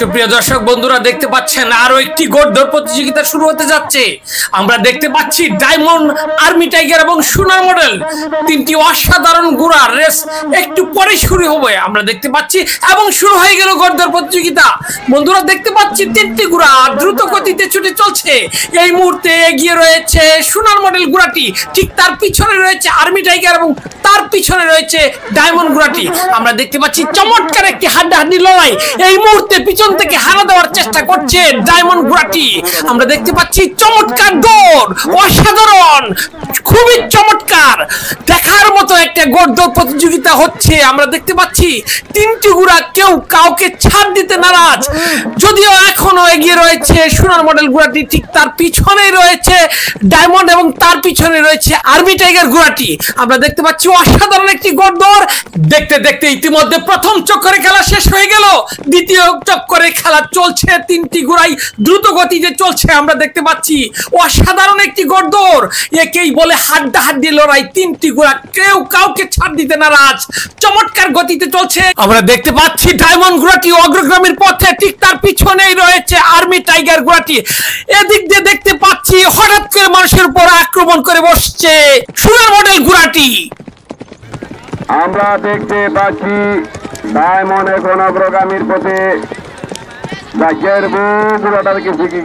সুপ্রিয় দর্শক বন্ধুরা দেখতে পাচ্ছেন আরো একটি গোড়দৌড় প্রতিযোগিতা শুরু হতে যাচ্ছে। আমরা দেখতে পাচ্ছি ডায়মন্ড, আর্মি টাইগার এবং সোনার মডেল তিনটি অসাধারণ ঘোড়ার রেস একটু পরে শুরু হবে আমরা দেখতে পাচ্ছি, এবং শুরু হয়ে গেল গোড়দৌড় প্রতিযোগিতা। বন্ধুরা দেখতে পাচ্ছি তিনটি ঘোড়া দ্রুত গতিতে ছুটে চলছে। এই মুহূর্তে এগিয়ে রয়েছে সোনার মডেল ঘোড়াটি, ঠিক তার পিছনে রয়েছে আর্মি টাইগার এবং তার পিছনে রয়েছে ডায়মন্ড ঘোড়াটি। আমরা দেখতে পাচ্ছি চমৎকার একটি হাড্ডাহাড্ডি লড়াই। এই মুহূর্তে পিছন থেকে হারা দেওয়ার চেষ্টা করছে ডায়মন্ড ঘোড়াটি। আমরা দেখতে পাচ্ছি চমৎকার দৌড়, অসাধারণ, খুবই চমৎকার, দেখার মতো একটা গোড়দৌড় প্রতিযোগিতা হচ্ছে। আমরা দেখতে পাচ্ছি তিনটি ঘোড়া কেউ কাউকে ছাড় দিতে নারাজ। যদিও এখনো এগিয়ে রয়েছে সোনার মডেল ঘোড়াটি, ঠিক তার পিছনেই রয়েছে ডায়মন্ড এবং তার পিছনে রয়েছে আর্মি টাইগার ঘোড়াটি। আমরা দেখতে পাচ্ছি অসাধারণ একটি গোড়দৌড়। দেখতে দেখতে ইতিমধ্যে প্রথম চক্করে খেলা শেষ হয়ে গেল, দ্বিতীয় চক্করে খেলা চলছে। তিনটি ঘোড়াই দ্রুত গতিতে চলছে। আমরা দেখতে পাচ্ছি অসাধারণ একটি গোড়দৌড়, একেই বলে হাড্ডাহাড্ডি লড়াই। তিনটি ঘোড়া কেউ কাউকে ছাড় দিতে নারাজ, চমৎকার গতিতে চলছে। আমরা দেখতে পাচ্ছি ডায়মন্ড ঘোড়াটি অগ্রগামীর পথে, ঠিক তার পিছনেই রয়েছে আর্মি টাইগার ঘোড়াটি। এদিক দিয়ে দেখতে পাচ্ছি হঠাৎ করে মানুষের উপর আক্রমণ করে বসছে সোনার মডেল ঘোড়াটি। আমরা দেখতে পাচ্ছি ডায়মন্ড এখন অগ্রগামীর পথে। ভাগ্যের ঘোড়াটার গেছে কি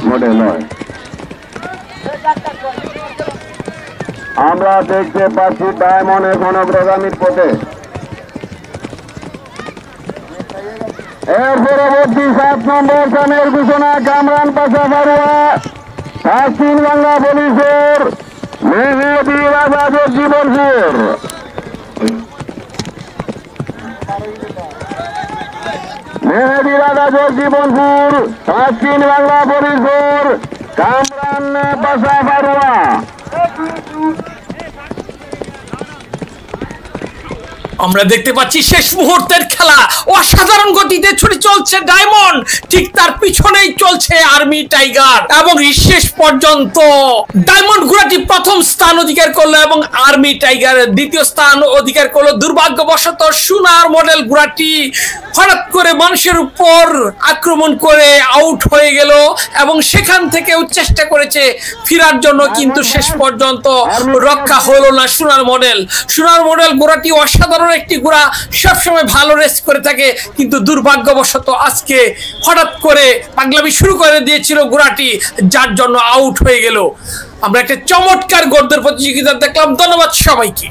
মডেল হয়। আমরা দেখতে পাচ্ছি ডায়মন্ড এখন অগ্রগামীর পথে। এর পরবর্তী 7 নম্বর স্থানের ঘোষণা কামরান পাশা বারুয়া, পশ্চিম বাংলা পুলিশের মেহেদি রাজা জীবনপুর। মেহেদি রাজা জীবনপুর, পশ্চিম বাংলা পুলিশের কামরান পাশা বারুয়া। আমরা দেখতে পাচ্ছি শেষ মুহূর্তের খেলা, অসাধারণ গতিতে ছুটে চলছে ডায়মন্ড, ঠিক তার পিছনেই চলছে আর্মি টাইগার, এবং শেষ পর্যন্ত ডায়মন্ড ঘোড়াটি প্রথম স্থান অধিকার করলো এবং আর্মি টাইগার দ্বিতীয় স্থান অধিকার করলো। দুর্ভাগ্যবশত সোনার মডেল ঘোড়াটি হঠাৎ করে মানুষের উপর আক্রমণ করে আউট হয়ে গেল, এবং সেখান থেকেও চেষ্টা করেছে ফেরার জন্য, কিন্তু শেষ পর্যন্ত রক্ষা হলো না সোনার মডেল। সোনার মডেল ঘোড়াটি অসাধারণ একটি ঘোড়া, সবসময় ভালো রেস করে থাকে, কিন্তু দুর্ভাগ্যবশত আজকে হঠাৎ করে পাগলামি শুরু করে দিয়েছিল ঘোড়াটি, যার জন্য আউট হয়ে গেল। আমরা একটা চমৎকার গোড়দৌড় প্রতিযোগিতা দেখলাম। ধন্যবাদ সবাইকে।